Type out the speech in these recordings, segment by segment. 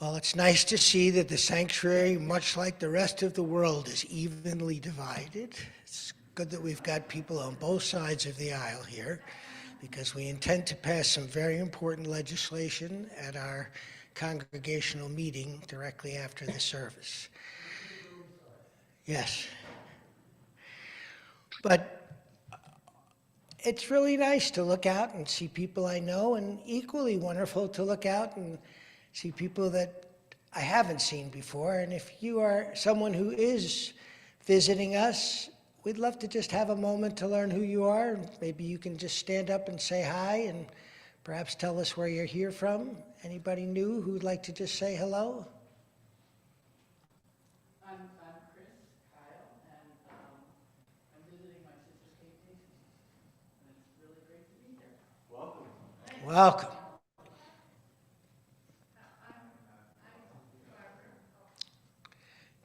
Well, it's nice to see that the sanctuary, much like the rest of the world, is evenly divided. It's good that we've got people on both sides of the aisle here, because we intend to pass some very important legislation at our congregational meeting directly after the service. Yes. But it's really nice to look out and see people I know, and equally wonderful to look out and see people that I haven't seen before. And if you are someone who is visiting us, we'd love to just have a moment to learn who you are. Maybe you can just stand up and say hi and perhaps tell us where you're here from. Anybody new who'd like to just say hello? I'm Chris Kyle, and I'm visiting my sister Kate Casey, and it's really great to be here. Welcome. Welcome.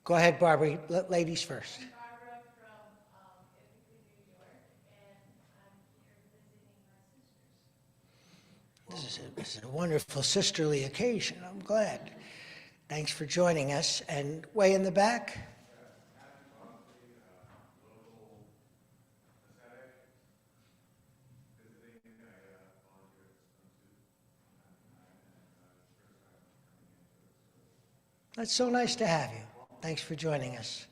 Go ahead, Barbara. Ladies first. I'm Barbara from Ithaca, New York, and I'm here visiting my sisters. This is a wonderful sisterly occasion. I'm glad. Thanks for joining us. And way in the back? It's so nice to have you. Thanks for joining us.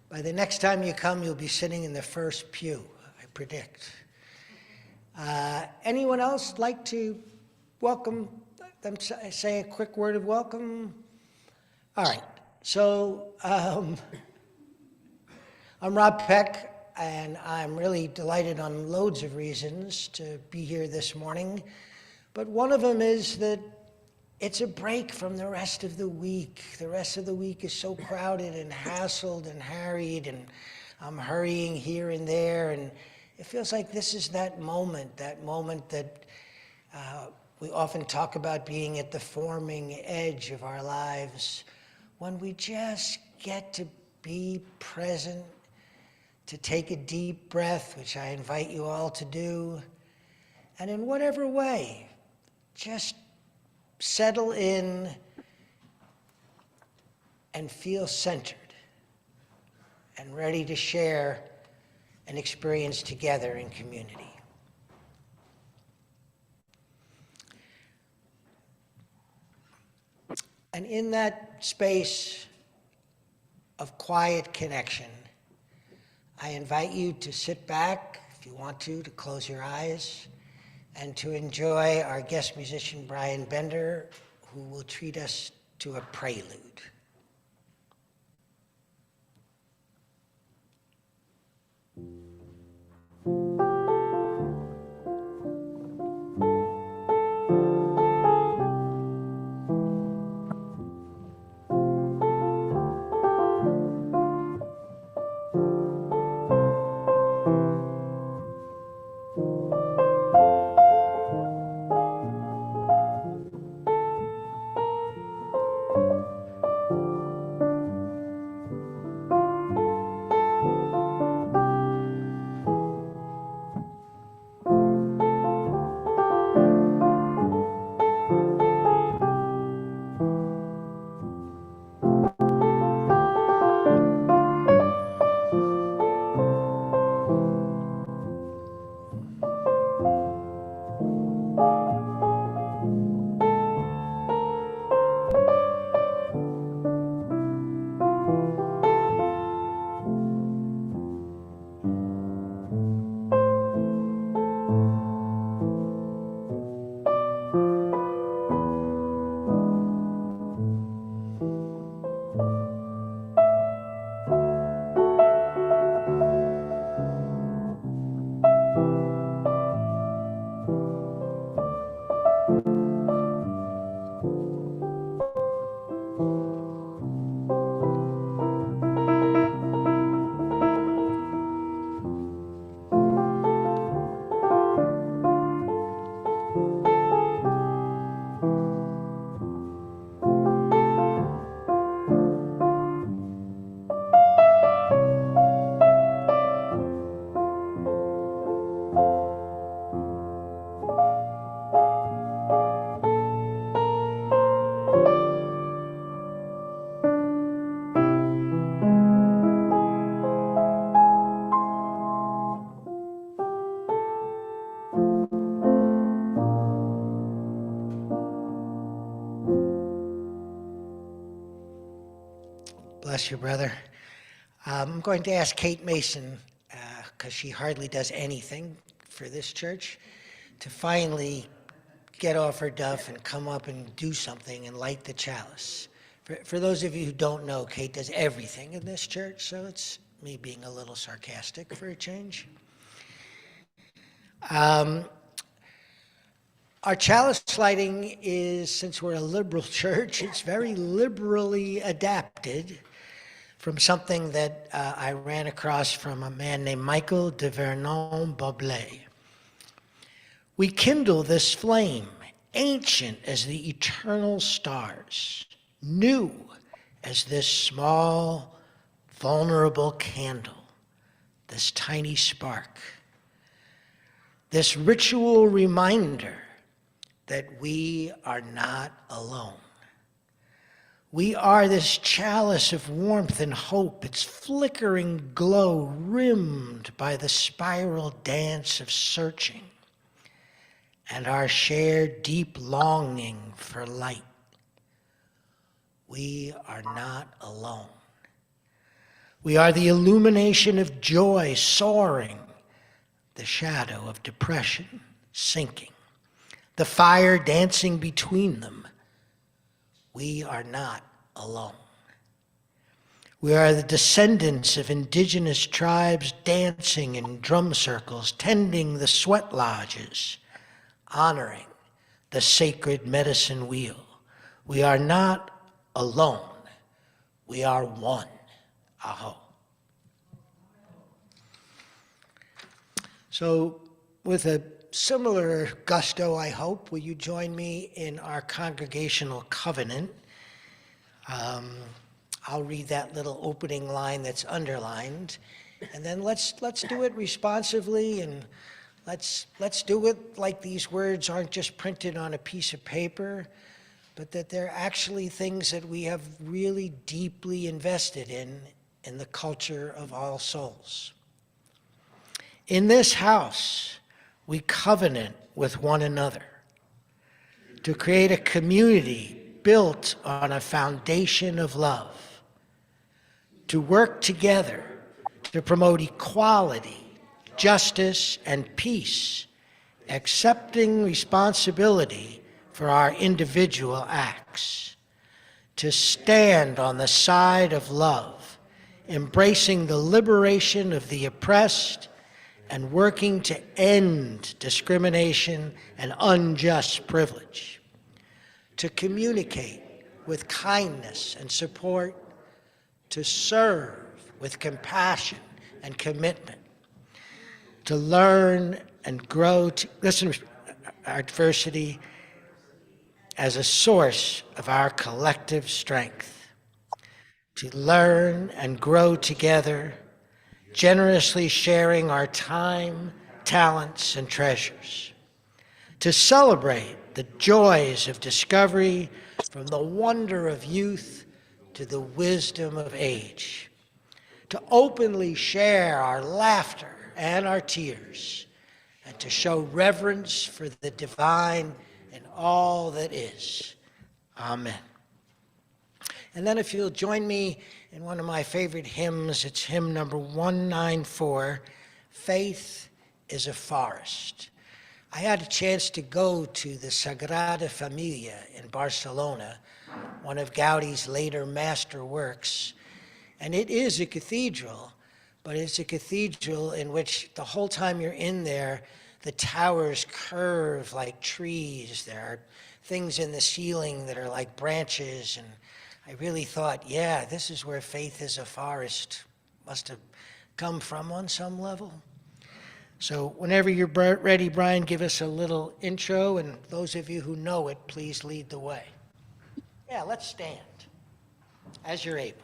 By the next time you come, you'll be sitting in the first pew, I predict. Anyone else like to welcome them, say a quick word of welcome? All right. So I'm Rob Peck, and I'm really delighted on loads of reasons to be here this morning. But one of them is that it's a break from the rest of the week. The rest of the week is so crowded and hassled and harried, and I'm hurrying here and there, and it feels like this is that moment that we often talk about being at the forming edge of our lives, when we just get to be present, to take a deep breath, which I invite you all to do, and in whatever way, just settle in and feel centered and ready to share an experience together in community. And in that space of quiet connection, I invite you to sit back, if you want to close your eyes, and to enjoy our guest musician, Brian Bender, who will treat us to a prelude. Bless you, brother. I'm going to ask Kate Mason, because she hardly does anything for this church, to finally get off her duff and come up and do something and light the chalice. For those of you who don't know, Kate does everything in this church, so it's me being a little sarcastic for a change. Our chalice lighting is, since we're a liberal church, it's very liberally adapted from something that I ran across from a man named Michael de Vernon-Boblet. We kindle this flame, ancient as the eternal stars, new as this small, vulnerable candle, this tiny spark, this ritual reminder that we are not alone. We are this chalice of warmth and hope, its flickering glow rimmed by the spiral dance of searching and our shared deep longing for light. We are not alone. We are the illumination of joy soaring, the shadow of depression sinking, the fire dancing between them. We are not alone. We are the descendants of indigenous tribes dancing in drum circles, tending the sweat lodges, honoring the sacred medicine wheel. We are not alone. We are one. Aho. So with a similar gusto, I hope, will you join me in our congregational covenant? I'll read that little opening line that's underlined, and then let's do it responsively, and let's do it like these words aren't just printed on a piece of paper, but that they're actually things that we have really deeply invested in the culture of all souls. In this house, we covenant with one another to create a community built on a foundation of love, to work together to promote equality, justice, and peace, accepting responsibility for our individual acts, to stand on the side of love, embracing the liberation of the oppressed and working to end discrimination and unjust privilege, to communicate with kindness and support, to serve with compassion and commitment, to learn and grow, to listen to our diversity as a source of our collective strength, to learn and grow together, generously sharing our time, talents, and treasures, to celebrate the joys of discovery from the wonder of youth to the wisdom of age, to openly share our laughter and our tears, and to show reverence for the divine in all that is. Amen. And then if you'll join me in one of my favorite hymns, it's hymn number 194, Faith is a Forest. I had a chance to go to the Sagrada Familia in Barcelona, one of Gaudi's later master works, and it is a cathedral, but it's a cathedral in which the whole time you're in there, the towers curve like trees. There are things in the ceiling that are like branches, and I really thought, yeah, this is where faith is a forest must have come from on some level. So whenever you're ready, Brian, give us a little intro, and those of you who know it, please lead the way. Yeah, let's stand as you're able.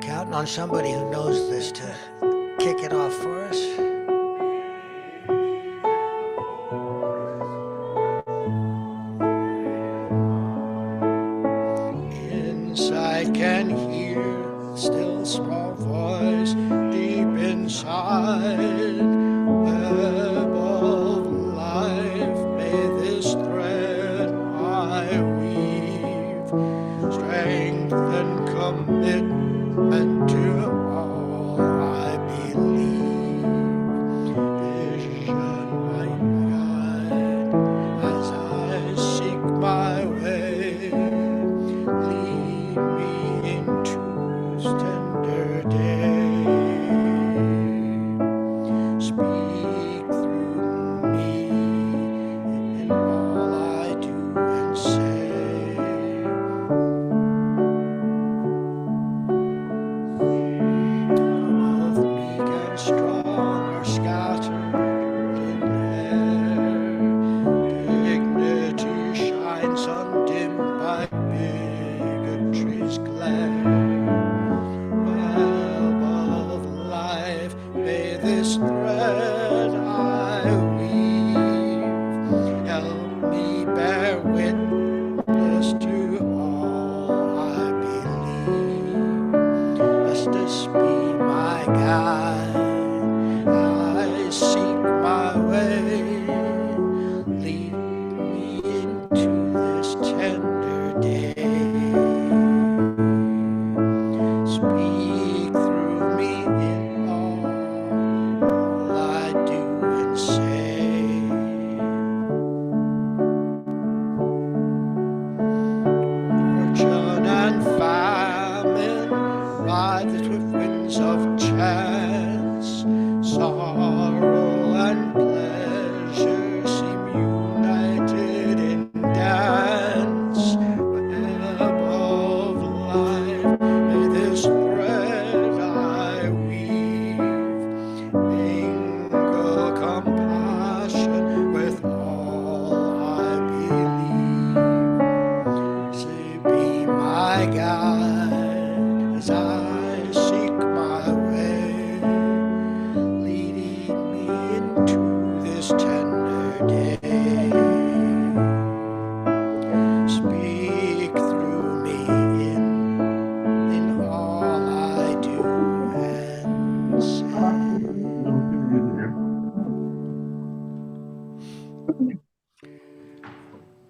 Counting on somebody who knows this to kick it off for us. Inside can hear the still small voice deep inside. Web of life, may this thread I weave, strength and commitment to all I believe.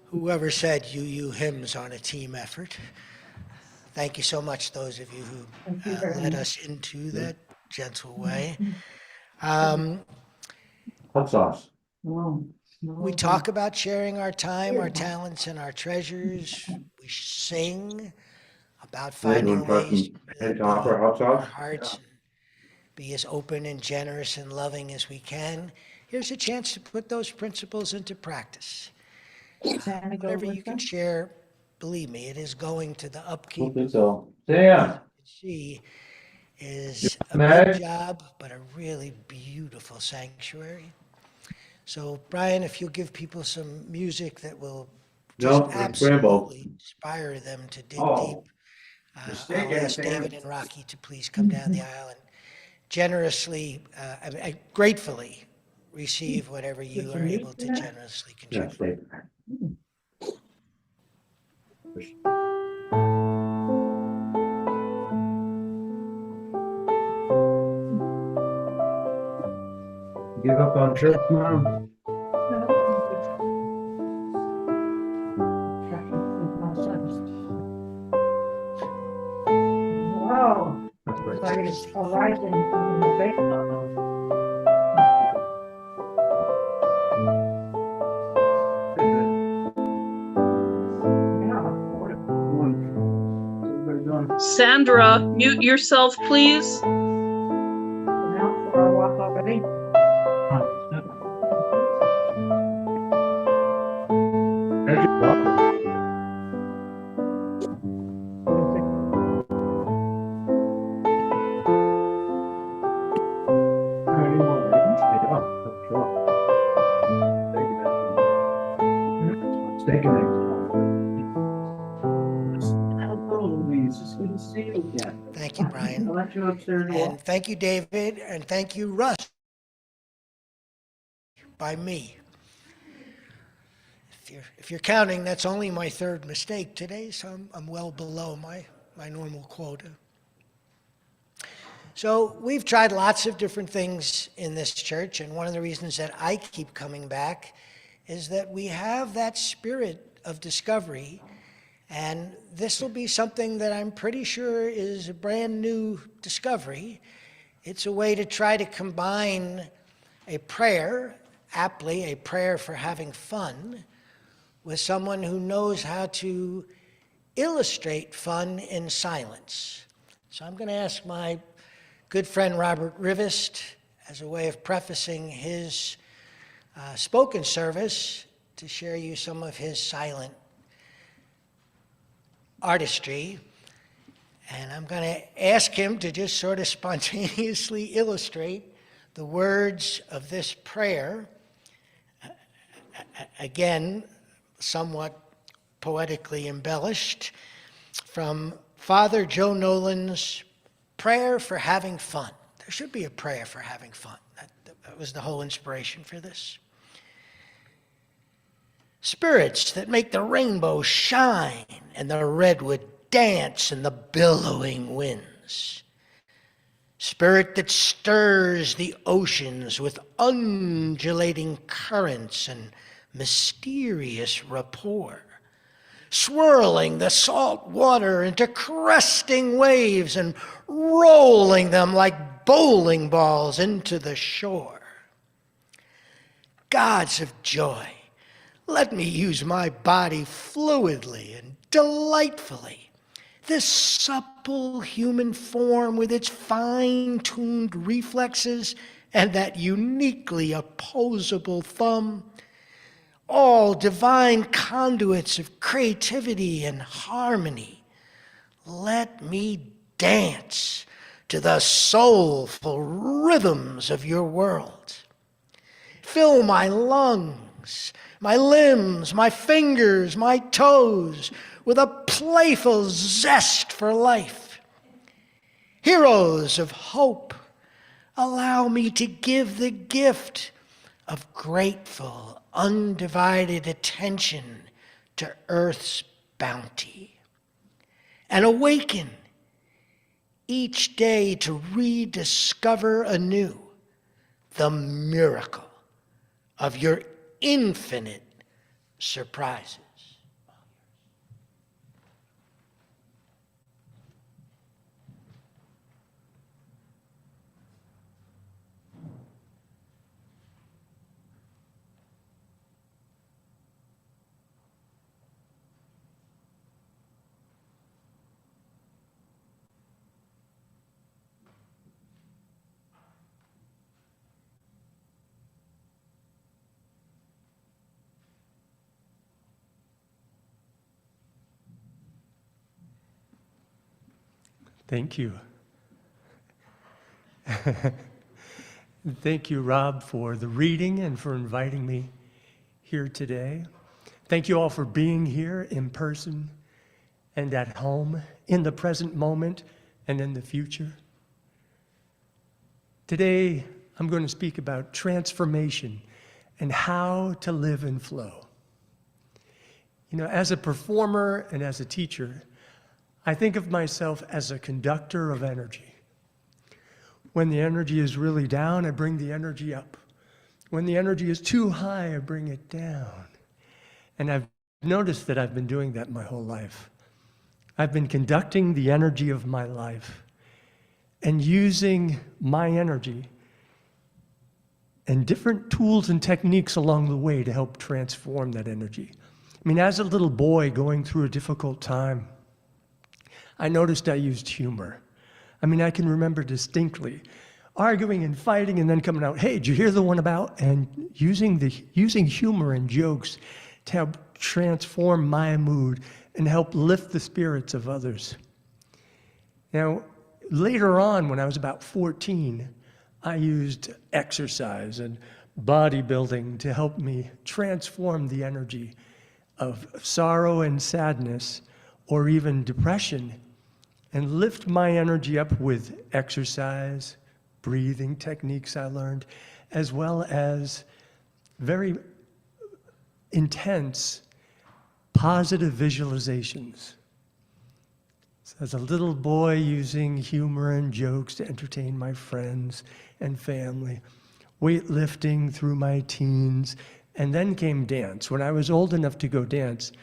Whoever said you hymns aren't a team effort? Thank you so much, those of you who led us into that gentle way. Um, Hot sauce. we talk about sharing our time, our talents, and our treasures. We sing about finding Anyone ways trusting to Penny really Topper be hot our sauce? hearts and be as open and generous and loving as we can. Here's a chance to put those principles into practice. Whatever you can share, believe me, it is going to the Don't upkeep. think so. Sam, She is a big Meg? job, but a really beautiful sanctuary. So, Brian, if you'll give people some music that will just No, it's Scramble. absolutely inspire them to dig deep, Oh, I'll mistaken, ask Sam. David and Rocky to please come down the aisle and generously, I gratefully receive whatever you are able to generously Yeah, contribute. stay. Give up on church, Mom? Wow, That's right. sorry, it's arriving in the basement. Yeah, what everybody doing Sandra, mute yourself, please. now for our walk already? There's your walker. Yeah, that's sure. Steak and eggs. Hello, Louise, it's good to see you again. Thank you, Brian. I'll let you upstairs and And walk. thank you, David, and thank you, Russ, by me. If you're counting, that's only my third mistake today, so I'm well below my normal quota. So we've tried lots of different things in this church, and one of the reasons that I keep coming back is that we have that spirit of discovery, and this will be something that I'm pretty sure is a brand new discovery. It's a way to try to combine a prayer, aptly a prayer for having fun, with someone who knows how to illustrate fun in silence. So I'm going to ask my good friend Robert Rivest, as a way of prefacing his spoken service, to share you some of his silent artistry. And I'm going to ask him to just sort of spontaneously illustrate the words of this prayer. Again, somewhat poetically embellished, from Father Joe Nolan's Prayer for Having Fun. There should be a prayer for having fun. That was the whole inspiration for this. Spirits that make the rainbow shine and the redwood dance in the billowing winds. Spirit that stirs the oceans with undulating currents and mysterious rapport, swirling the salt water into cresting waves and rolling them like bowling balls into the shore. Gods of joy, let me use my body fluidly and delightfully. This supple human form with its fine-tuned reflexes and that uniquely opposable thumb, all divine conduits of creativity and harmony. Let me dance to the soulful rhythms of your world. Fill my lungs, my limbs, my fingers, my toes with a playful zest for life. Heroes of hope, allow me to give the gift of grateful, undivided attention to Earth's bounty, and awaken each day to rediscover anew the miracle of your infinite surprises. Thank you. Thank you, Rob, for the reading and for inviting me here today. Thank you all for being here in person and at home, in the present moment and in the future. Today, I'm going to speak about transformation and how to live in flow. You know, as a performer and as a teacher, I think of myself as a conductor of energy. When the energy is really down, I bring the energy up. When the energy is too high, I bring it down. And I've noticed that I've been doing that my whole life. I've been conducting the energy of my life and using my energy and different tools and techniques along the way to help transform that energy. I mean, as a little boy going through a difficult time, I noticed I used humor. I mean, I can remember distinctly arguing and fighting and then coming out, hey, did you hear the one about? And using humor and jokes to help transform my mood and help lift the spirits of others. Now, later on, when I was about 14, I used exercise and bodybuilding to help me transform the energy of sorrow and sadness or even depression and lift my energy up with exercise, breathing techniques I learned, as well as very intense positive visualizations. So as a little boy, using humor and jokes to entertain my friends and family, weightlifting through my teens, and then came dance. When I was old enough to go dance,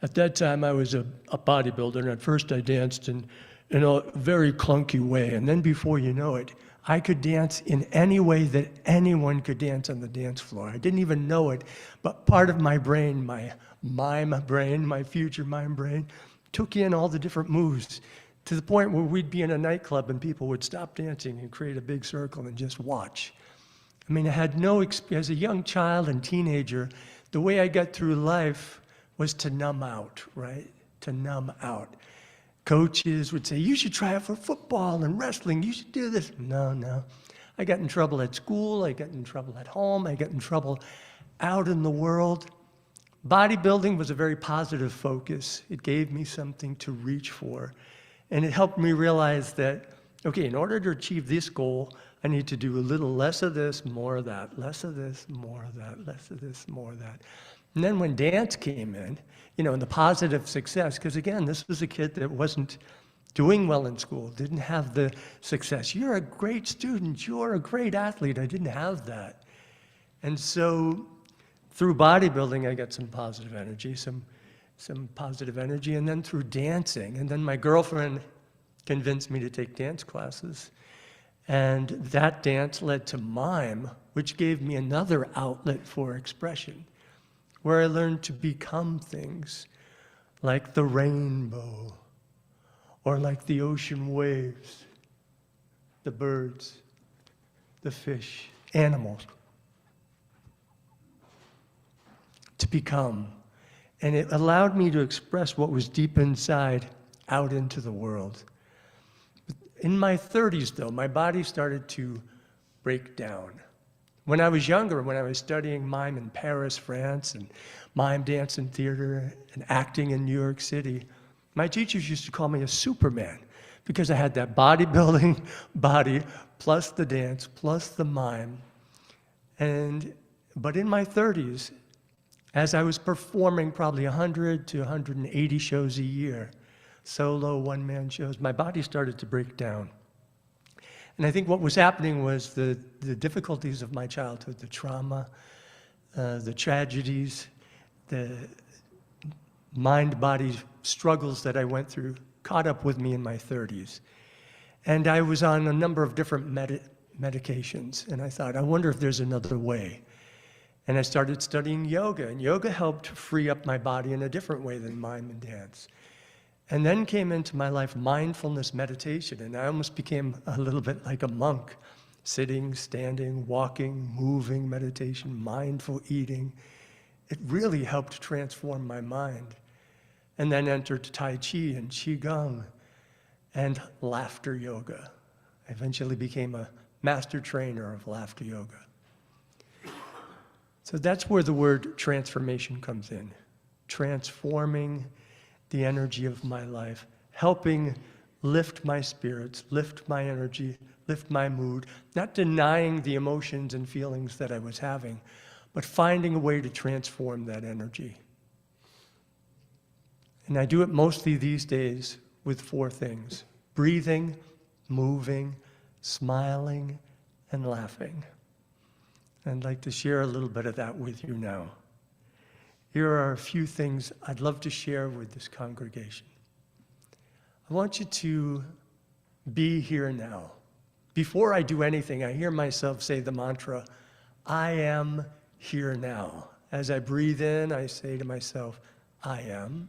at that time I was a bodybuilder, and at first I danced in a very clunky way, and then before you know it, I could dance in any way that anyone could dance on the dance floor. I didn't even know it, but part of my brain, my mime brain, my future mime brain, took in all the different moves to the point where we'd be in a nightclub and people would stop dancing and create a big circle and just watch. I mean, I had no experience. As a young child and teenager, the way I got through life was to numb out, right? To numb out. Coaches would say, you should try out for football and wrestling. You should do this. No. I got in trouble at school. I got in trouble at home. I got in trouble out in the world. Bodybuilding was a very positive focus. It gave me something to reach for. And it helped me realize that, okay, in order to achieve this goal, I need to do a little less of this, more of that, less of this, more of that, less of this, more of that. And then when dance came in, and the positive success, because again, this was a kid that wasn't doing well in school, didn't have the success. You're a great student, you're a great athlete. I didn't have that. And so through bodybuilding, I got some positive energy, and then through dancing. And then my girlfriend convinced me to take dance classes. And that dance led to mime, which gave me another outlet for expression, where I learned to become things like the rainbow, or like the ocean waves, the birds, the fish, animals. To become. And it allowed me to express what was deep inside out into the world. In my 30s, though, my body started to break down. When I was younger, when I was studying mime in Paris, France, and mime dance and theater and acting in New York City, my teachers used to call me a Superman because I had that bodybuilding body plus the dance plus the mime. But in my 30s, as I was performing probably 100 to 180 shows a year, solo, one-man shows, my body started to break down. And I think what was happening was the difficulties of my childhood, the trauma, the tragedies, the mind-body struggles that I went through caught up with me in my 30s. And I was on a number of different medications, and I thought, I wonder if there's another way. And I started studying yoga, and yoga helped free up my body in a different way than mime and dance. And then came into my life mindfulness meditation, and I almost became a little bit like a monk, sitting, standing, walking, moving meditation, mindful eating. It really helped transform my mind. And then entered Tai Chi and Qigong and laughter yoga. I eventually became a master trainer of laughter yoga. So that's where the word transformation comes in. Transforming the energy of my life, helping lift my spirits, lift my energy, lift my mood, not denying the emotions and feelings that I was having, but finding a way to transform that energy. And I do it mostly these days with 4 things: breathing, moving, smiling, and laughing. I'd like to share a little bit of that with you now. Here are a few things I'd love to share with this congregation. I want you to be here now. Before I do anything, I hear myself say the mantra, I am here now. As I breathe in, I say to myself, I am.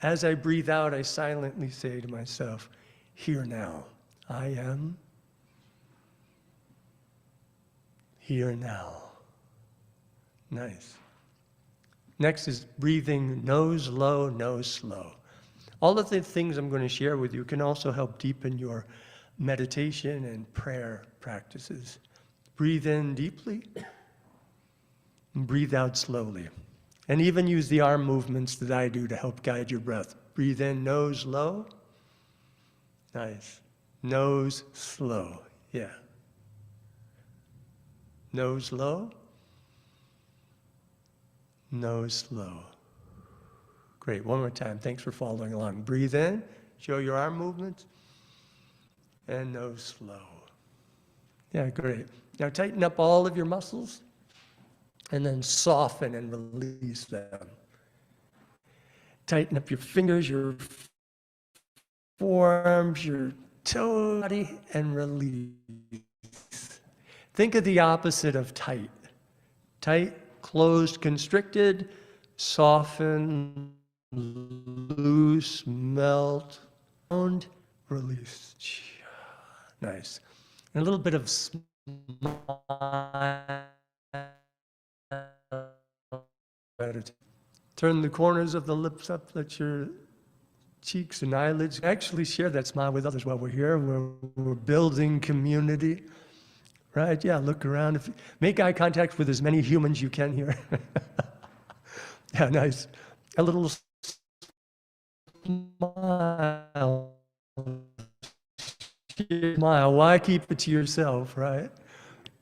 As I breathe out, I silently say to myself, here now. I am here now. Nice. Next is breathing nose low, nose slow. All of the things I'm going to share with you can also help deepen your meditation and prayer practices. Breathe in deeply and breathe out slowly. And even use the arm movements that I do to help guide your breath. Breathe in, nose low. Nice. Nose slow. Yeah. Nose low. Nose slow. Great. One more time. Thanks for following along. Breathe in. Show your arm movements. And nose slow. Yeah, great. Now tighten up all of your muscles. And then soften and release them. Tighten up your fingers, your forearms, your toe, body, and release. Think of the opposite of tight. Tight, closed, constricted, soften, loose, melt, round, release. Nice. And a little bit of smile. Turn the corners of the lips up, let your cheeks and eyelids actually share that smile with others while we're here. We're building community, right? Yeah, look around. Make eye contact with as many humans you can here. Yeah, nice. A little smile. Smile. Why keep it to yourself, right?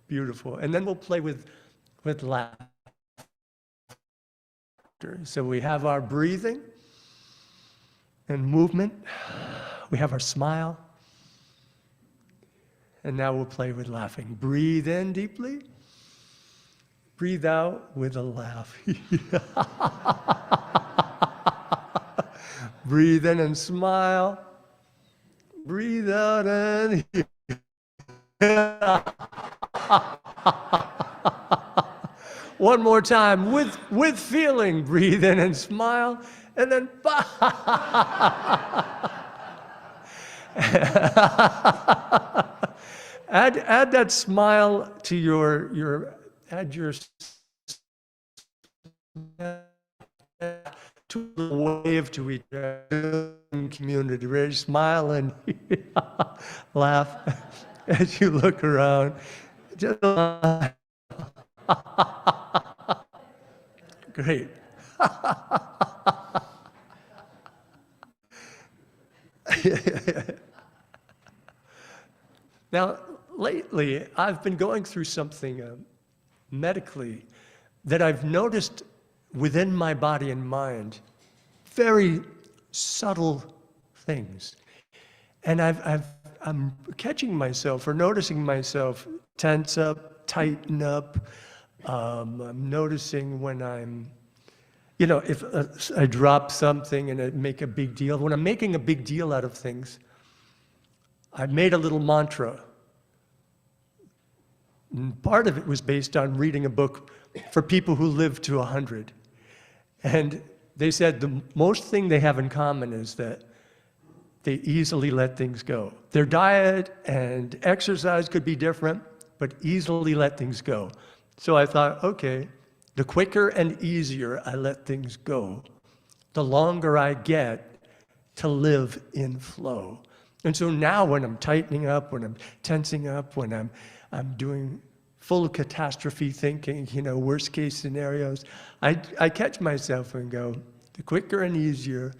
Beautiful. And then we'll play with laughter. So we have our breathing and movement. We have our smile. And now we'll play with laughing. Breathe in deeply. Breathe out with a laugh. Breathe in and smile. Breathe out and one more time, with feeling. Breathe in and smile, and then add that smile to your to wave to each other in community. Ready? Smile and laugh as you look around. Just great. Now, lately, I've been going through something medically that I've noticed within my body and mind, very subtle things. And I'm catching myself or noticing myself tense up, tighten up, I'm noticing when if I drop something and I make a big deal. When I'm making a big deal out of things, I made a little mantra. And part of it was based on reading a book for people who live to 100. And they said the most thing they have in common is that they easily let things go. Their diet and exercise could be different, but easily let things go. So I thought, okay, the quicker and easier I let things go, the longer I get to live in flow. And so now when I'm tightening up, when I'm tensing up, when I'm doing full catastrophe thinking, worst case scenarios, I catch myself and go, the quicker and easier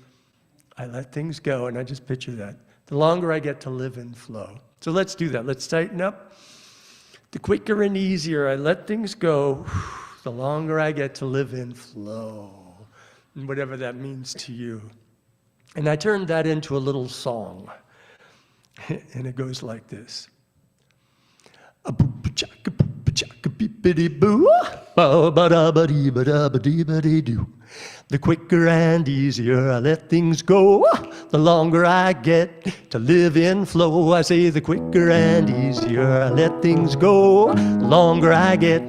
I let things go, and I just picture that. The longer I get to live in flow. So let's do that. Let's tighten up. The quicker and easier I let things go, the longer I get to live in flow, and whatever that means to you. And I turned that into a little song, and it goes like this. The quicker and easier I let things go, the longer I get to live in flow. I say the quicker and easier I let things go, the longer I get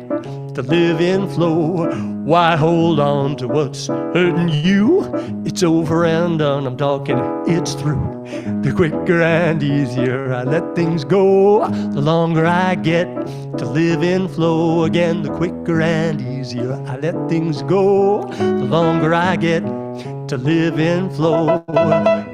to live in flow. Why hold on to what's hurting you? It's over and done, I'm talking, it's through. The quicker and easier I let things go, the longer I get to live in flow. Again, the quicker and easier I let things go, the longer I get to live in flow.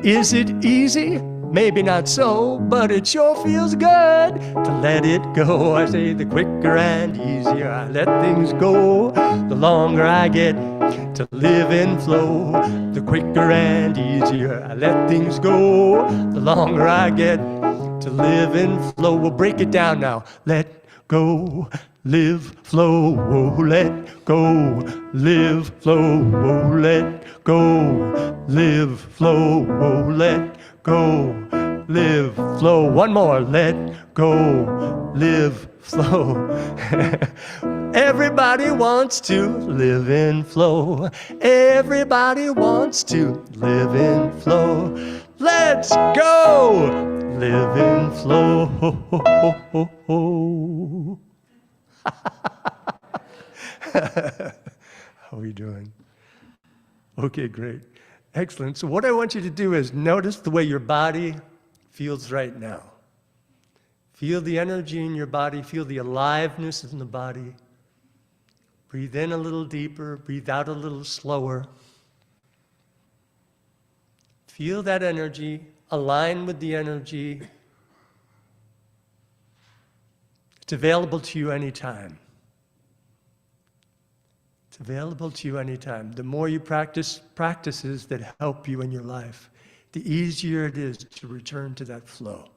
Is it easy? Maybe not so, but it sure feels good to let it go. I say the quicker and easier I let things go, the longer I get to live in flow. The quicker and easier I let things go, the longer I get to live in flow. We'll break it down now. Let go, live, flow, let go, live, flow, let go, live, flow, let go, live, flow. One more, let go, live, flow. Everybody wants to live in flow. Everybody wants to live in flow. Let's go, live in flow. How are we doing? Okay, great. Excellent. So what I want you to do is notice the way your body feels right now. Feel the energy in your body. Feel the aliveness in the body. Breathe in a little deeper. Breathe out a little slower. Feel that energy. Align with the energy. It's available to you anytime. It's available to you anytime. The more you practice practices that help you in your life, the easier it is to return to that flow.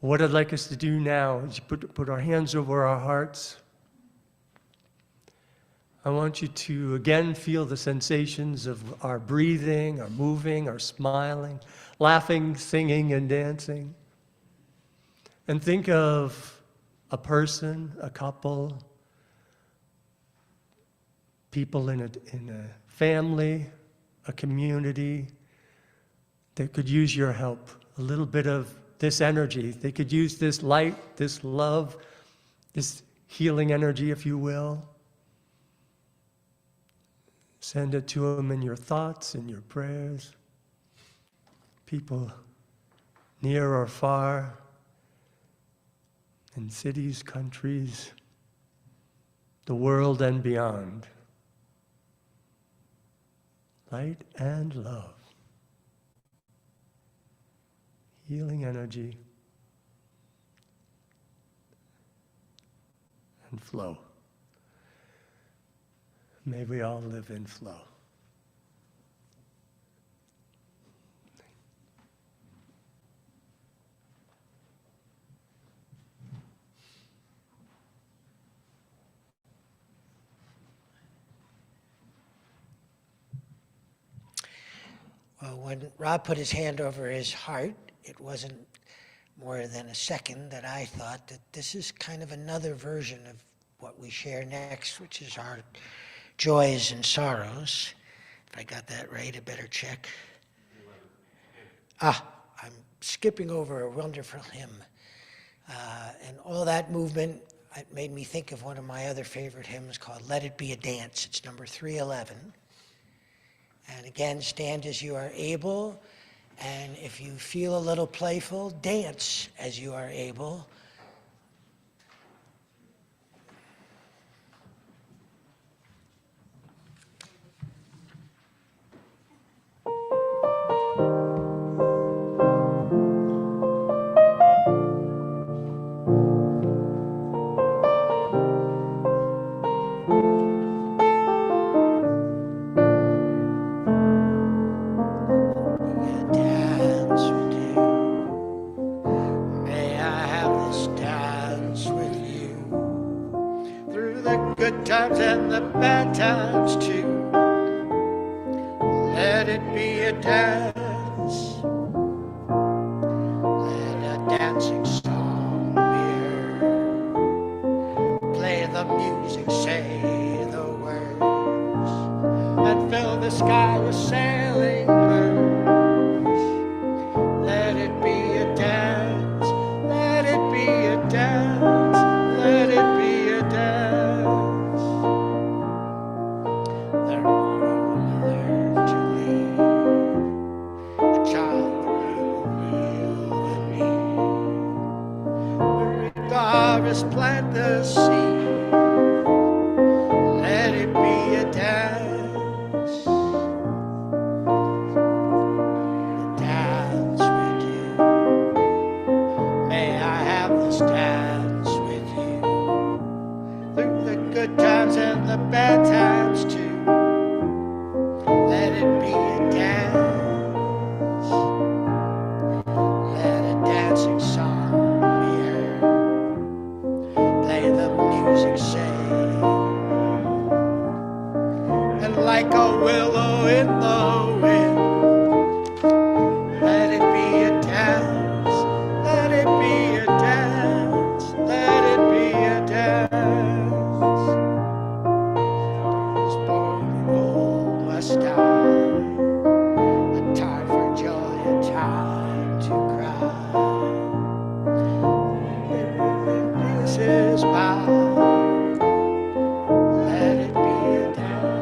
What I'd like us to do now is put our hands over our hearts. I want you to again feel the sensations of our breathing, our moving, our smiling, laughing, singing, and dancing. And think of a person, a couple, people in a family, a community that could use your help, a little bit of this energy. They could use this light, this love, this healing energy, if you will. Send it to them in your thoughts, in your prayers. People near or far, in cities, countries, the world and beyond. Light and love. Healing energy and flow. May we all live in flow. Well, when Rob put his hand over his heart, it wasn't more than a second that I thought that this is kind of another version of what we share next, which is our joys and sorrows. If I got that right, I better check. I'm skipping over a wonderful hymn. And all that movement, it made me think of one of my other favorite hymns called Let It Be a Dance. It's number 311. And again, stand as you are able. And if you feel a little playful, dance as you are able. Dance with you. May I have this dance with you through the good times and the bad times too. Let it be a dance. Let a dancing song be heard. Play the music, say the words, and fill the sky with sailing birds. Let it be a dance, let it be a dance, let it be a dance. They're older to lead, a child will need. Regardless, plant the seed, let it be a dance. Dance with you. May I have this dance with you through the good times and the bad times too. Let it be a dance. Let a dancing song be heard. Play the music, say, and like a willow in the wind. Let it be a dance, let it be a dance, let it be a dance. This boy old must die, a time for joy, a time to cry. This is mine, let it be a dance.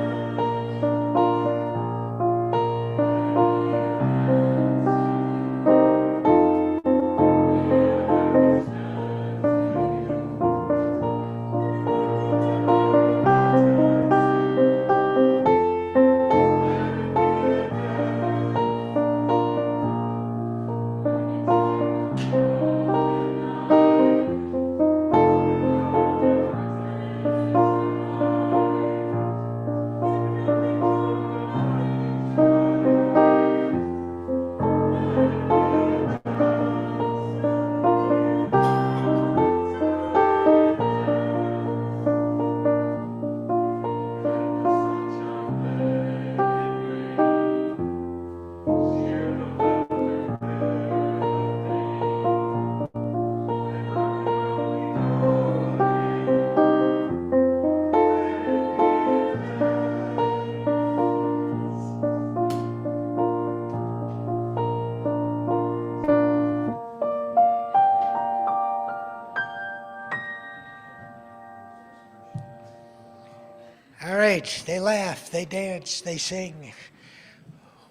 All right, they laugh, they dance, they sing.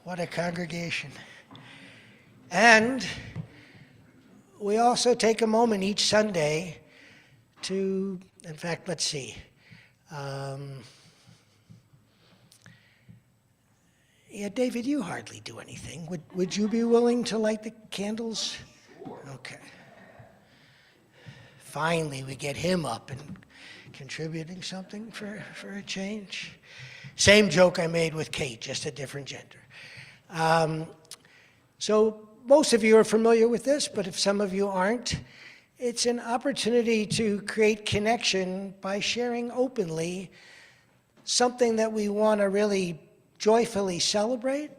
What a congregation. And we also take a moment each Sunday to, in fact, let's see. Yeah, David, you hardly do anything. Would you be willing to light the candles? Sure. Okay. Finally, we get him up and contributing something for a change. Same joke I made with Kate, just a different gender. So most of you are familiar with this, but if some of you aren't, it's an opportunity to create connection by sharing openly something that we want to really joyfully celebrate,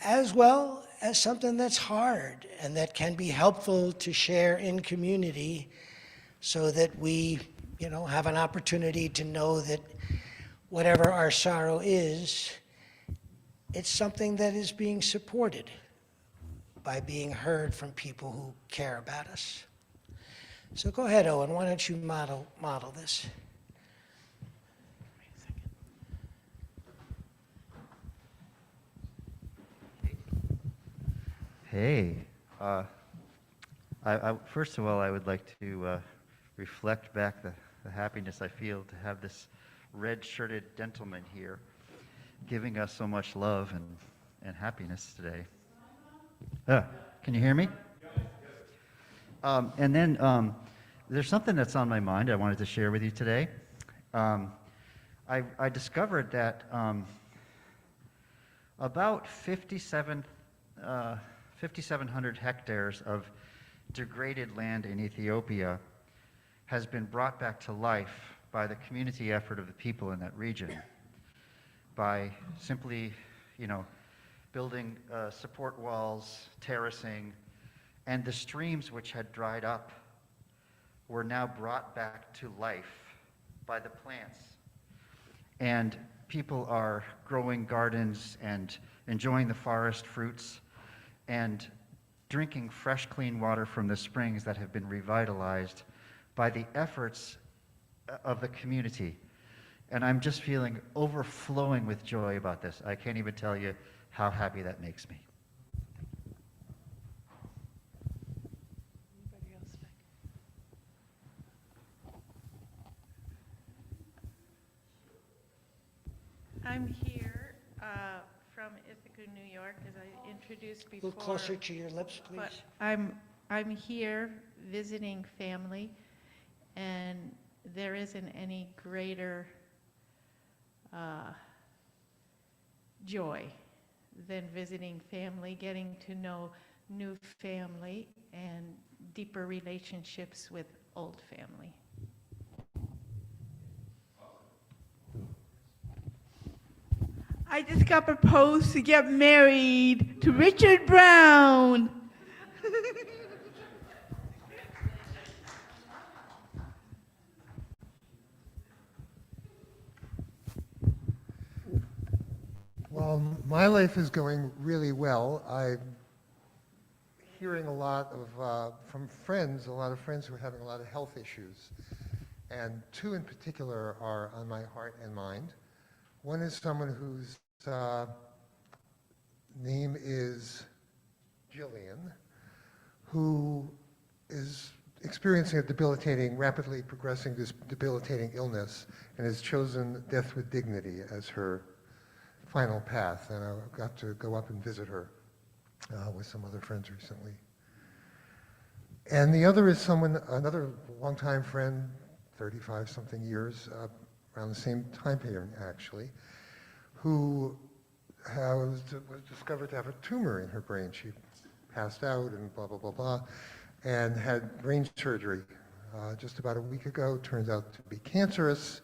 as well as something that's hard and that can be helpful to share in community so that we have an opportunity to know that whatever our sorrow is, it's something that is being supported by being heard from people who care about us. So go ahead, Owen, why don't you model this? Hey, first of all, I would like to reflect back the happiness I feel to have this red-shirted gentleman here giving us so much love and happiness today. Can you hear me? And then there's something that's on my mind I wanted to share with you today. I discovered that about 5,700 hectares of degraded land in Ethiopia has been brought back to life by the community effort of the people in that region by simply, building support walls, terracing, and the streams which had dried up were now brought back to life by the plants. And people are growing gardens and enjoying the forest fruits and drinking fresh, clean water from the springs that have been revitalized by the efforts of the community. And I'm just feeling overflowing with joy about this. I can't even tell you how happy that makes me. Anybody else back? I'm here from Ithaca, New York, as I introduced A before. little closer to your lips, please. But I'm here visiting family, and there isn't any greater joy than visiting family, getting to know new family, and deeper relationships with old family. I just got proposed to get married to Richard Brown. Well, my life is going really well. I'm hearing a lot of, from friends, a lot of friends who are having a lot of health issues. And two in particular are on my heart and mind. One is someone whose name is Jillian, who is experiencing a debilitating, rapidly progressing debilitating illness and has chosen death with dignity as her final path. And I got to go up and visit her with some other friends recently. And the other is another longtime friend, 35-something years, around the same time period actually, who was discovered to have a tumor in her brain. She passed out and blah, blah, blah, blah, and had brain surgery just about a week ago. Turns out to be cancerous.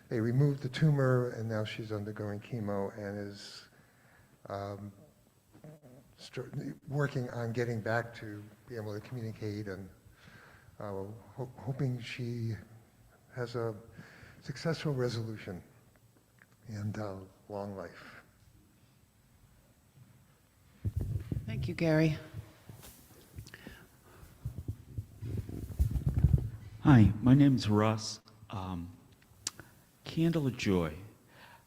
They removed the tumor, and now she's undergoing chemo and is working on getting back to be able to communicate, and hoping she has a successful resolution and long life. Thank you, Gary. Hi, my name's Russ. Candle of Joy.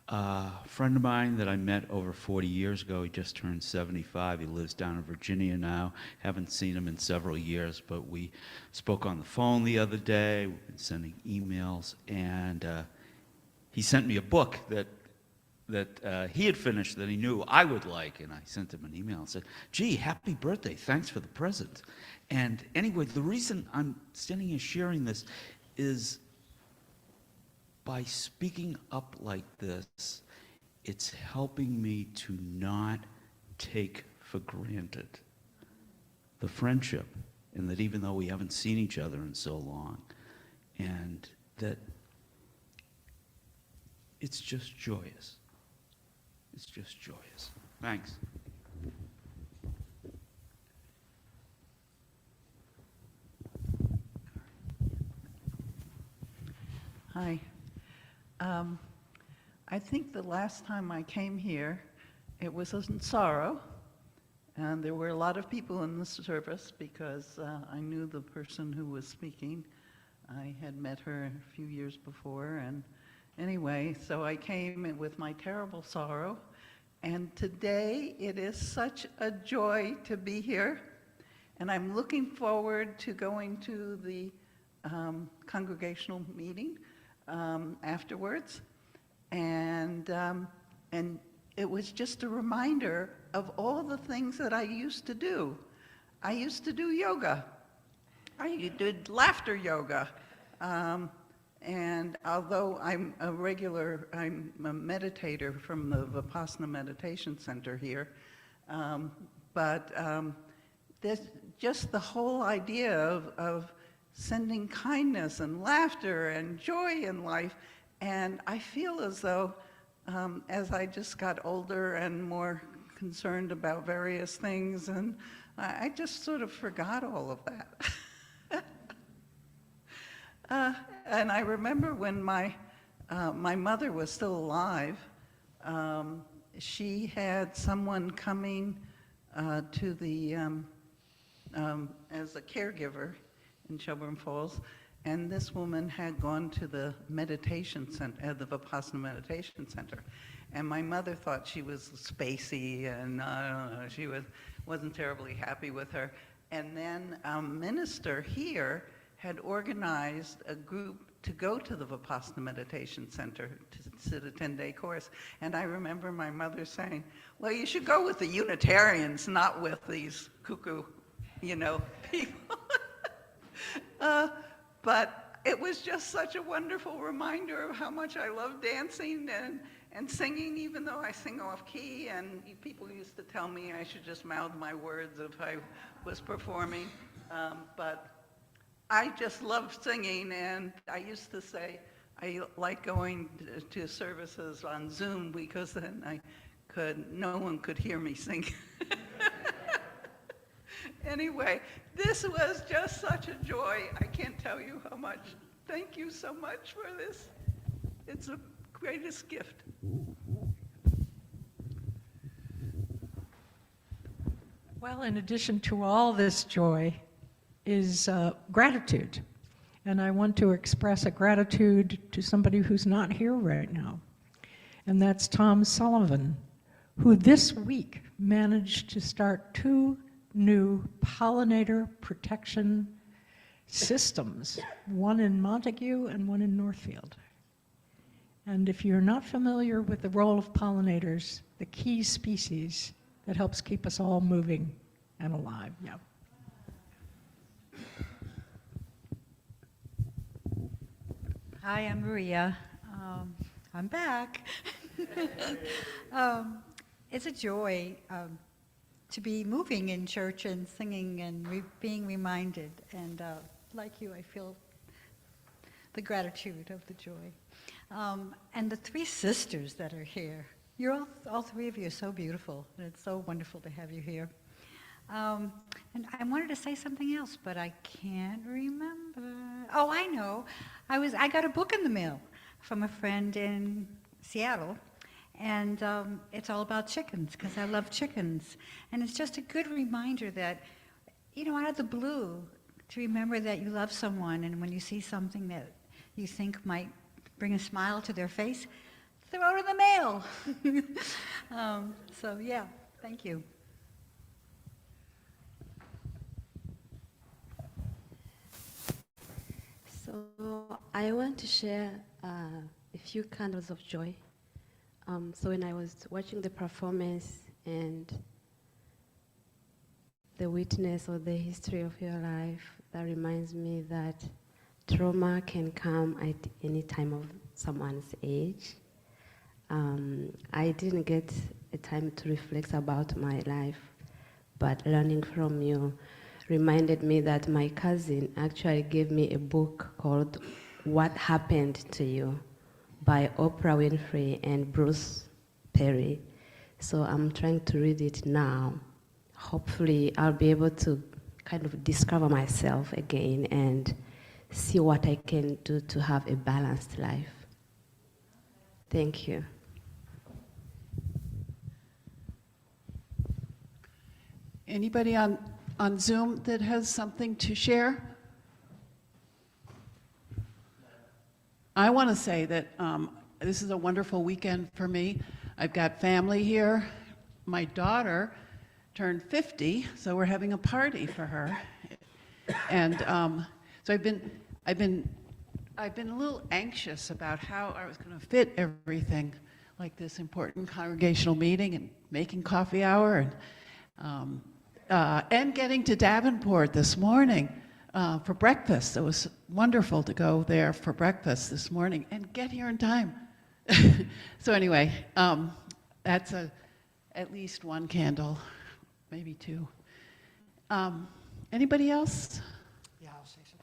A friend of mine that I met over 40 years ago, he just turned 75. He lives down in Virginia now. Haven't seen him in several years, but we spoke on the phone the other day. We've been sending emails, and he sent me a book that he had finished that he knew I would like, and I sent him an email and said, gee, happy birthday, thanks for the present. And anyway, the reason I'm standing here sharing this is by speaking up like this, it's helping me to not take for granted the friendship, and that even though we haven't seen each other in so long, and that it's just joyous. It's just joyous. Thanks. Hi. I think the last time I came here, it was in sorrow, and there were a lot of people in the service because I knew the person who was speaking. I had met her a few years before, and anyway, so I came with my terrible sorrow, and today it is such a joy to be here, and I'm looking forward to going to the congregational meeting afterwards. And it was just a reminder of all the things that I used to do. I used to do yoga. I did laughter yoga. And although I'm a meditator from the Vipassana Meditation Center here, but there's just the whole idea of sending kindness and laughter and joy in life. And I feel as though, as I just got older and more concerned about various things, and I just sort of forgot all of that. And I remember when my mother was still alive, she had someone coming to the as a caregiver in Shelburne Falls. And this woman had gone to the meditation center, the Vipassana Meditation Center. And my mother thought she was spacey, and I don't know, she wasn't terribly happy with her. And then a minister here had organized a group to go to the Vipassana Meditation Center to sit a 10-day course. And I remember my mother saying, well, you should go with the Unitarians, not with these cuckoo, people. But it was just such a wonderful reminder of how much I love dancing and singing, even though I sing off key. And people used to tell me I should just mouth my words if I was performing. But I just love singing, and I used to say I like going to services on Zoom because then no one could hear me sing. Anyway, this was just such a joy. I can't tell you how much. Thank you so much for this. It's the greatest gift. Well, in addition to all this joy is gratitude. And I want to express a gratitude to somebody who's not here right now. And that's Tom Sullivan, who this week managed to start 2 new pollinator protection systems, one in Montague and one in Northfield. And if you're not familiar with the role of pollinators, the key species that helps keep us all moving and alive. Yeah. Hi, I'm Maria. I'm back. It's a joy to be moving in church and singing and being reminded. And like you, I feel the gratitude of the joy. And the 3 sisters that are here, you're all 3 of you are so beautiful, and it's so wonderful to have you here. And I wanted to say something else, but I can't remember. Oh, I know. I got a book in the mail from a friend in Seattle, and it's all about chickens, because I love chickens. And it's just a good reminder that, out of the blue, to remember that you love someone, and when you see something that you think might bring a smile to their face, throw it in the mail. So yeah, thank you. So I want to share a few candles of joy. So when I was watching the performance and the witness or the history of your life, that reminds me that trauma can come at any time of someone's age. I didn't get a time to reflect about my life, but learning from you reminded me that my cousin actually gave me a book called What Happened to You by Oprah Winfrey and Bruce Perry. So I'm trying to read it now. Hopefully I'll be able to kind of discover myself again and see what I can do to have a balanced life. Thank you. Anybody on Zoom that has something to share? I want to say that this is a wonderful weekend for me. I've got family here. My daughter turned 50, so we're having a party for her. And so I've been a little anxious about how I was going to fit everything, like this important congregational meeting and making coffee hour and getting to Davenport this morning for breakfast. It was wonderful to go there for breakfast this morning and get here in time. So anyway, that's at least one candle, maybe two. Anybody else? Yeah, I'll say something.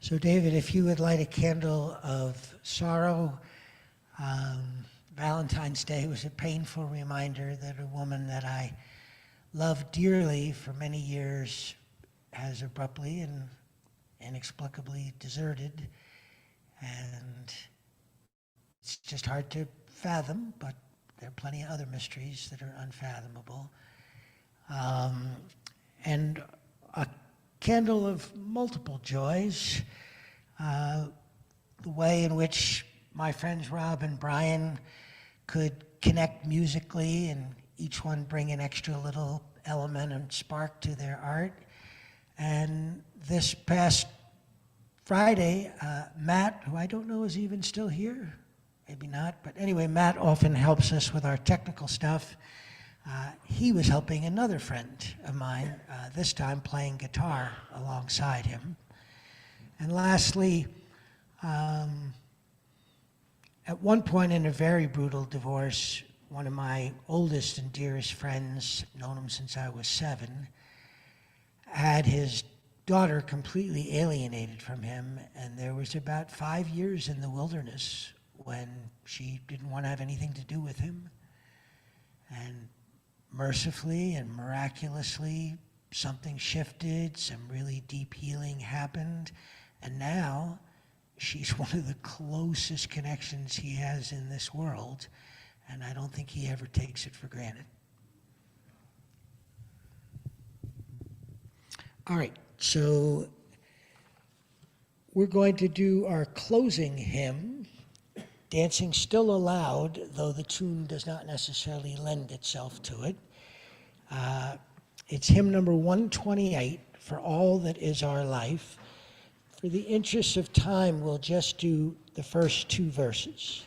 So David, if you would light a candle of sorrow, Valentine's Day was a painful reminder that a woman that I loved dearly for many years has abruptly and inexplicably deserted. And it's just hard to fathom, but there are plenty of other mysteries that are unfathomable. And a candle of multiple joys, the way in which my friends Rob and Brian could connect musically and each one bring an extra little element and spark to their art. And this past Friday, Matt, who I don't know is even still here, maybe not, but anyway, Matt often helps us with our technical stuff. He was helping another friend of mine, this time playing guitar alongside him. And lastly, at one point in a very brutal divorce, one of my oldest and dearest friends, known him since I was 7, had his daughter completely alienated from him, and there was about 5 years in the wilderness when she didn't want to have anything to do with him. And mercifully and miraculously, something shifted, some really deep healing happened, and now she's one of the closest connections he has in this world, and I don't think he ever takes it for granted. All right, so we're going to do our closing hymn, Dancing Still Allowed, though the tune does not necessarily lend itself to it. It's hymn number 128, For All That Is Our Life. For the interest of time, we'll just do the first 2 verses.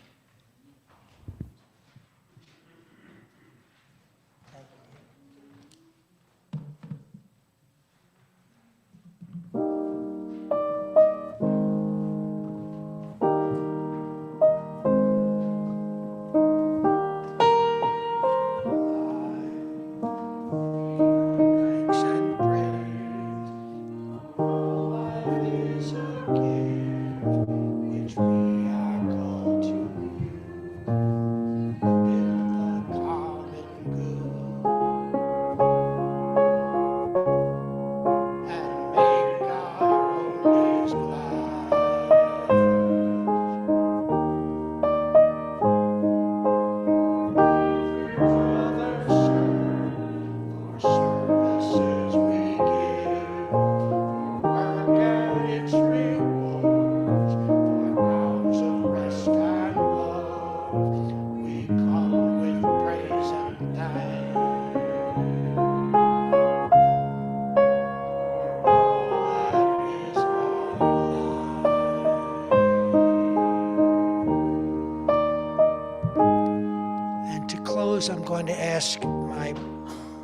I'm going to ask my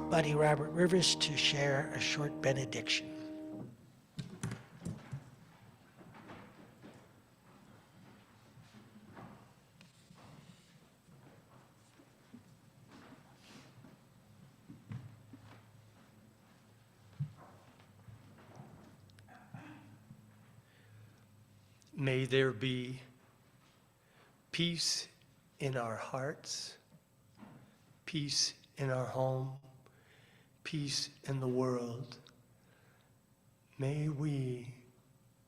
buddy Robert Rivers to share a short benediction. May there be peace in our hearts, peace in our home, peace in the world, may we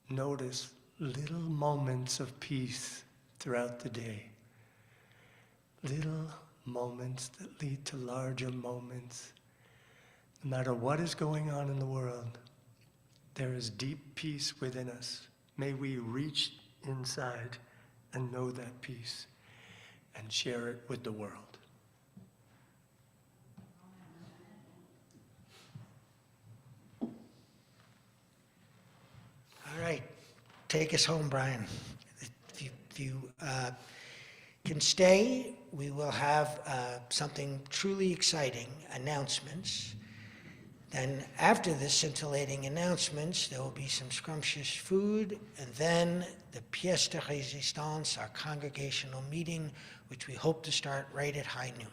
notice little moments of peace throughout the day. Little moments that lead to larger moments. No matter what is going on in the world, there is deep peace within us. May we reach inside and know that peace and share it with the world. All right, take us home, Brian. If you can stay, we will have something truly exciting, announcements. Then after the scintillating announcements, there will be some scrumptious food, and then the pièce de résistance, our congregational meeting, which we hope to start right at high noon.